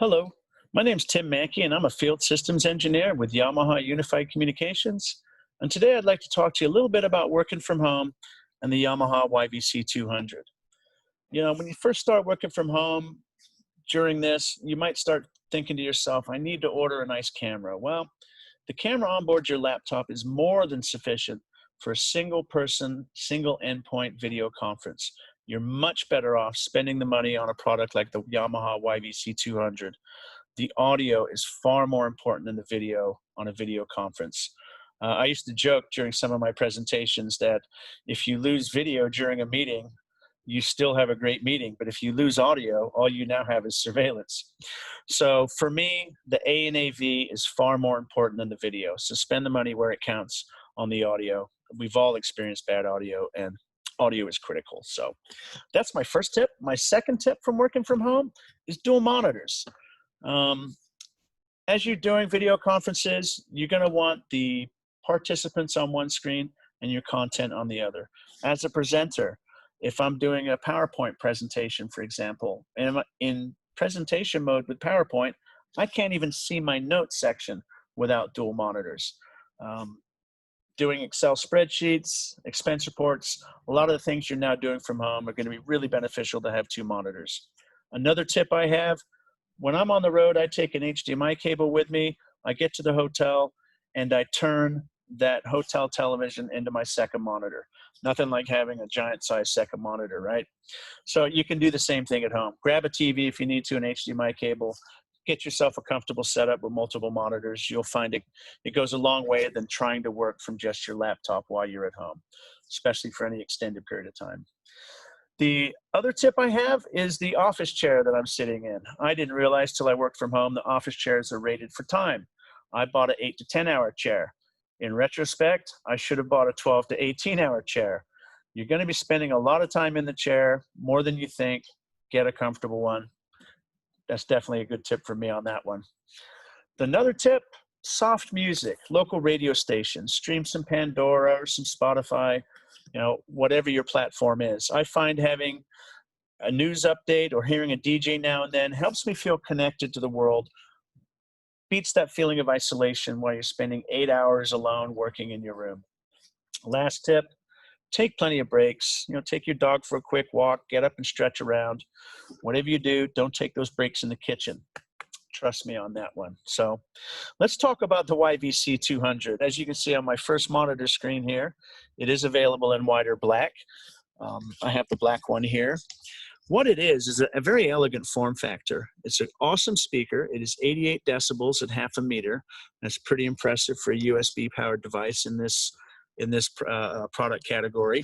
Hello, my name is Tim Mankey, and I'm a field systems engineer with Yamaha Unified Communications. And today I'd like to talk to you a little bit about working from home and the Yamaha YVC 200. When you first start working from home during this, you might start thinking to yourself, I need to order a nice camera. Well, the camera on board your laptop is more than sufficient for a single person, single endpoint video conference. You're much better off spending the money on a product like the Yamaha YVC 200. The audio is far more important than the video on a video conference. I used to joke during some of my presentations that if you lose video during a meeting, you still have a great meeting. But if you lose audio, all you now have is surveillance. So for me, the A and AV is far more important than the video. So spend the money where it counts on the audio. We've all experienced bad audio, and audio is critical. So that's my first tip. My second tip from working from home is dual monitors. As you're doing video conferences, you're going to want the participants on one screen and your content on the other. As a presenter, if I'm doing a PowerPoint presentation, for example, and I'm in presentation mode with PowerPoint, I can't even see my notes section without dual monitors. Doing Excel spreadsheets, expense reports, a lot of the things you're now doing from home are going to be really beneficial to have two monitors. Another tip I have, when I'm on the road, I take an HDMI cable with me. I get to the hotel and I turn that hotel television into my second monitor. Nothing like having a giant size second monitor, right? So you can do the same thing at home. Grab a TV if you need to, an HDMI cable. Get yourself a comfortable setup with multiple monitors. You'll find it goes a long way than trying to work from just your laptop while you're at home, especially for any extended period of time. The other tip I have is the office chair that I'm sitting in. I didn't realize till I worked from home the office chairs are rated for time. I bought an 8 to 10 hour chair. In retrospect, I should have bought a 12 to 18 hour chair. You're going to be spending a lot of time in the chair, more than you think. Get a comfortable one. That's definitely a good tip for me on that one. Another tip, soft music, local radio stations, stream some Pandora or some Spotify, whatever your platform is. I find having a news update or hearing a DJ now and then helps me feel connected to the world, beats that feeling of isolation while you're spending 8 hours alone working in your room. Last tip, take plenty of breaks. Take your dog for a quick walk, get up and stretch around. Whatever you do, don't take those breaks in the kitchen. Trust me on that one. So let's talk about the YVC 200. As you can see on my first monitor screen here, it is available in white or black. I have the black one here. What it is a very elegant form factor. It's an awesome speaker. It is 88 decibels at half a meter. That's pretty impressive for a USB-powered device in this product category.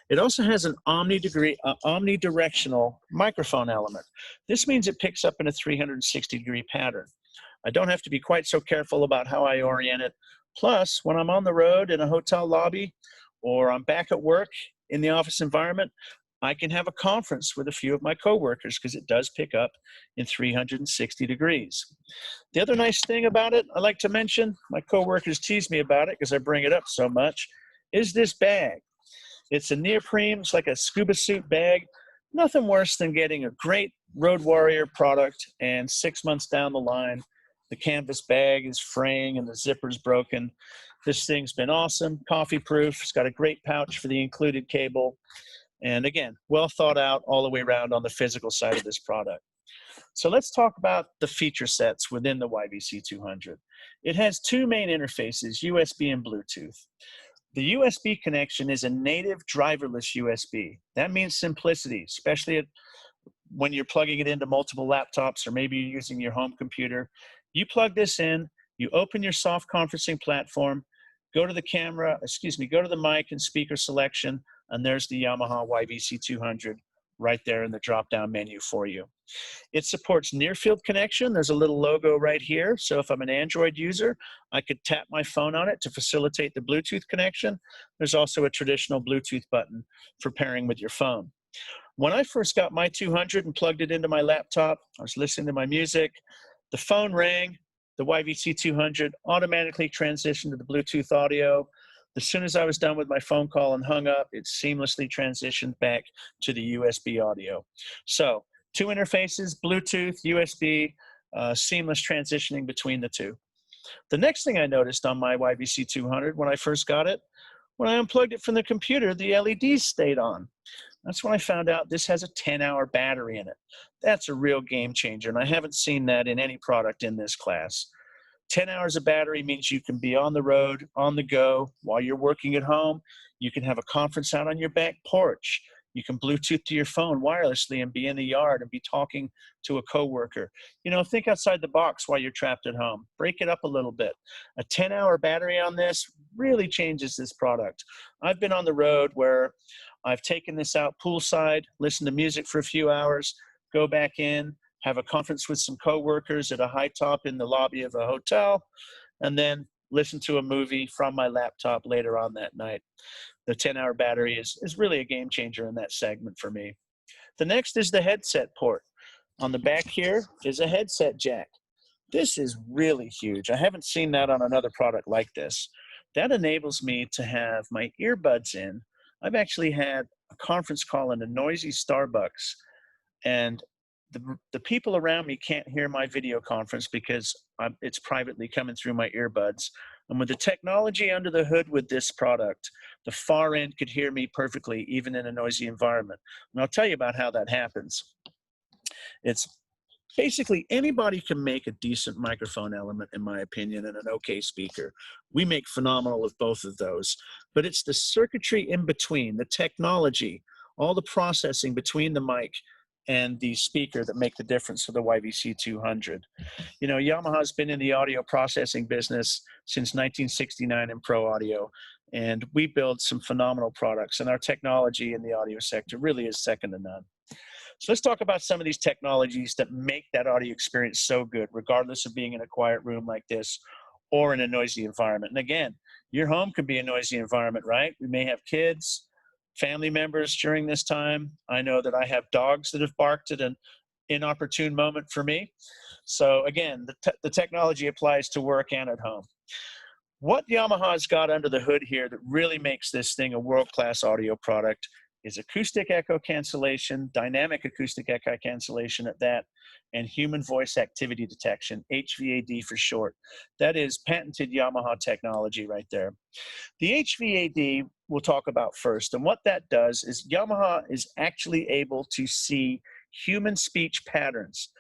It also has an omnidirectional microphone element. This means it picks up in a 360-degree pattern. I don't have to be quite so careful about how I orient it. Plus, when I'm on the road in a hotel lobby or I'm back at work in the office environment, I can have a conference with a few of my coworkers because it does pick up in 360 degrees. The other nice thing about it, I like to mention, my coworkers tease me about it because I bring it up so much, is this bag. It's a neoprene, it's like a scuba suit bag. Nothing worse than getting a great Road Warrior product and 6 months down the line, the canvas bag is fraying and the zipper's broken. This thing's been awesome, coffee proof. It's got a great pouch for the included cable. And again, well thought out all the way around on the physical side of this product. So let's talk about the feature sets within the YVC 200. It has two main interfaces, USB and Bluetooth. The USB connection is a native driverless USB. That means simplicity, especially when you're plugging it into multiple laptops or maybe you're using your home computer. You plug this in, you open your soft conferencing platform, go to the mic and speaker selection, and there's the Yamaha YVC 200 right there in the drop-down menu for you. It supports near-field connection. There's a little logo right here. So if I'm an Android user, I could tap my phone on it to facilitate the Bluetooth connection. There's also a traditional Bluetooth button for pairing with your phone. When I first got my 200 and plugged it into my laptop, I was listening to my music. The phone rang. The YVC 200 automatically transitioned to the Bluetooth audio. As soon as I was done with my phone call and hung up, it seamlessly transitioned back to the USB audio. So two interfaces, Bluetooth, USB, seamless transitioning between the two. The next thing I noticed on my YVC 200 when I first got it, when I unplugged it from the computer, the LEDs stayed on. That's when I found out this has a 10-hour battery in it. That's a real game changer, and I haven't seen that in any product in this class. 10 hours of battery means you can be on the road, on the go, while you're working at home. You can have a conference out on your back porch. You can Bluetooth to your phone wirelessly and be in the yard and be talking to a coworker. You know, think outside the box while you're trapped at home. Break it up a little bit. A 10-hour battery on this really changes this product. I've been on the road where I've taken this out poolside, listened to music for a few hours, go back in, have a conference with some coworkers at a high top in the lobby of a hotel, and then listen to a movie from my laptop later on that night. The 10-hour battery is really a game changer in that segment for me. The next is the headset port. On the back here is a headset jack. This is really huge. I haven't seen that on another product like this. That enables me to have my earbuds in. I've actually had a conference call in a noisy Starbucks, and the people around me can't hear my video conference because it's privately coming through my earbuds. And with the technology under the hood with this product, the far end could hear me perfectly, even in a noisy environment. And I'll tell you about how that happens. It's basically anybody can make a decent microphone element, in my opinion, and an okay speaker. We make phenomenal of both of those. But it's the circuitry in between, the technology, all the processing between the mic and the speaker that make the difference for the YVC 200. You know, Yamaha's been in the audio processing business since 1969 in pro audio, and we build some phenomenal products, and our technology in the audio sector really is second to none. So let's talk about some of these technologies that make that audio experience so good, regardless of being in a quiet room like this or in a noisy environment. And again, your home could be a noisy environment, right? We may have kids, family members during this time. I know that I have dogs that have barked at an inopportune moment for me. So again, the technology applies to work and at home. What Yamaha's got under the hood here that really makes this thing a world-class audio product is acoustic echo cancellation, dynamic acoustic echo cancellation at that, and human voice activity detection, HVAD for short. That is patented Yamaha technology right there. The HVAD we'll talk about first, and what that does is Yamaha is actually able to see human speech patterns.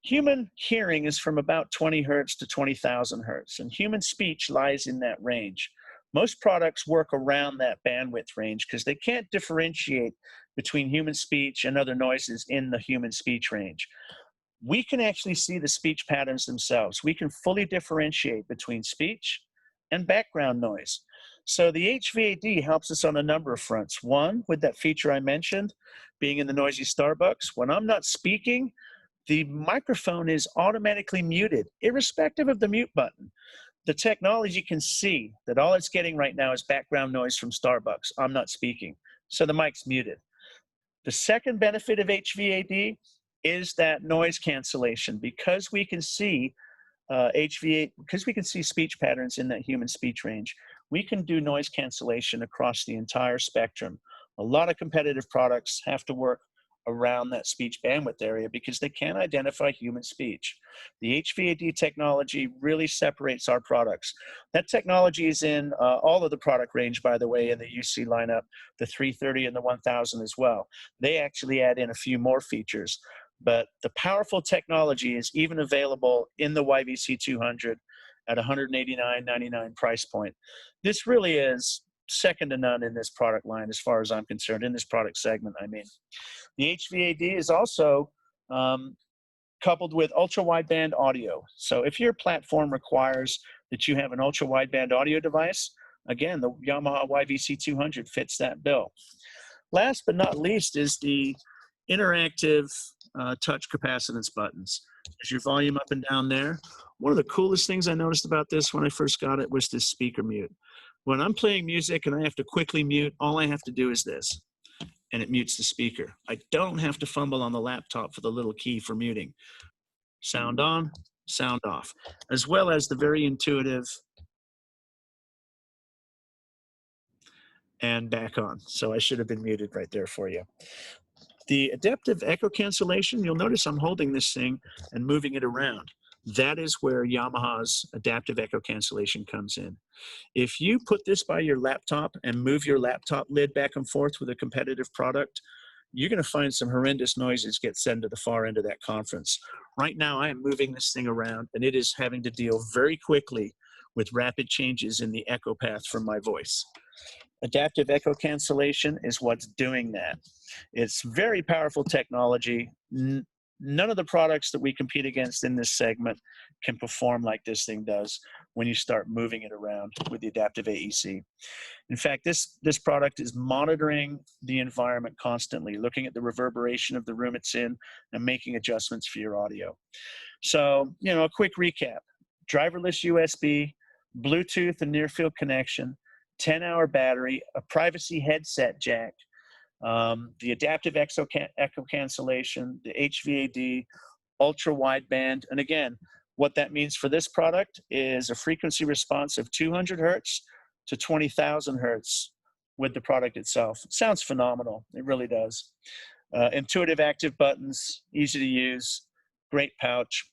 Human hearing is from about 20 hertz to 20,000 hertz, and human speech lies in that range. Most products work around that bandwidth range because they can't differentiate between human speech and other noises in the human speech range. We can actually see the speech patterns themselves. We can fully differentiate between speech and background noise. So the HVAD helps us on a number of fronts. One, with that feature I mentioned, being in the noisy Starbucks, when I'm not speaking, the microphone is automatically muted, irrespective of the mute button. The technology can see that all it's getting right now is background noise from Starbucks. I'm not speaking, so the mic's muted. The second benefit of HVAD is that noise cancellation. Because we can see because we can see speech patterns in that human speech range, we can do noise cancellation across the entire spectrum. A lot of competitive products have to work around that speech bandwidth area because they can't identify human speech. The HVAD technology really separates our products. That technology is in all of the product range, by the way, in the UC lineup, the 330 and the 1000 as well. They actually add in a few more features, but the powerful technology is even available in the YVC 200 at $189.99 price point. This really is second to none in this product line as far as I'm concerned, in this product segment, I mean. The HVAD is also coupled with ultra-wideband audio. So if your platform requires that you have an ultra-wideband audio device, again, the Yamaha YVC 200 fits that bill. Last but not least is the interactive touch capacitance buttons. There's your volume up and down there. One of the coolest things I noticed about this when I first got it was this speaker mute. When I'm playing music and I have to quickly mute, all I have to do is this, and it mutes the speaker. I don't have to fumble on the laptop for the little key for muting. Sound on, sound off, as well as the very intuitive and back on. So I should have been muted right there for you. The adaptive echo cancellation, you'll notice I'm holding this thing and moving it around. That is where Yamaha's adaptive echo cancellation comes in. If you put this by your laptop and move your laptop lid back and forth with a competitive product, you're going to find some horrendous noises get sent to the far end of that conference. Right now, I am moving this thing around, and it is having to deal very quickly with rapid changes in the echo path from my voice. Adaptive echo cancellation is what's doing that. It's very powerful technology. None of the products that we compete against in this segment can perform like this thing does when you start moving it around with the adaptive AEC. In fact, this product is monitoring the environment constantly, looking at the reverberation of the room it's in and making adjustments for your audio. So, a quick recap: driverless USB, Bluetooth and near field connection, 10-hour battery, a privacy headset jack, the adaptive echo cancellation, the HVAD, ultra wideband. And again, what that means for this product is a frequency response of 200 hertz to 20,000 hertz with the product itself. It sounds phenomenal. It really does. Intuitive active buttons, easy to use, great pouch.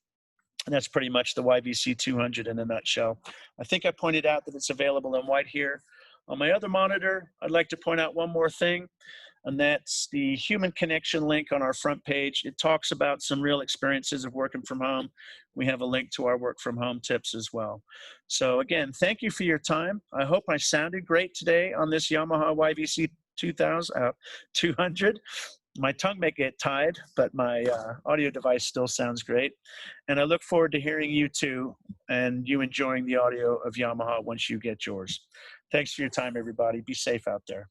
And that's pretty much the YVC 200 in a nutshell. I think I pointed out that it's available in white here. On my other monitor, I'd like to point out one more thing, and that's the human connection link on our front page. It talks about some real experiences of working from home. We have a link to our work from home tips as well. So again, thank you for your time. I hope I sounded great today on this Yamaha YVC 200. My tongue may get tied, but my audio device still sounds great. And I look forward to hearing you too, and you enjoying the audio of Yamaha once you get yours. Thanks for your time, everybody. Be safe out there.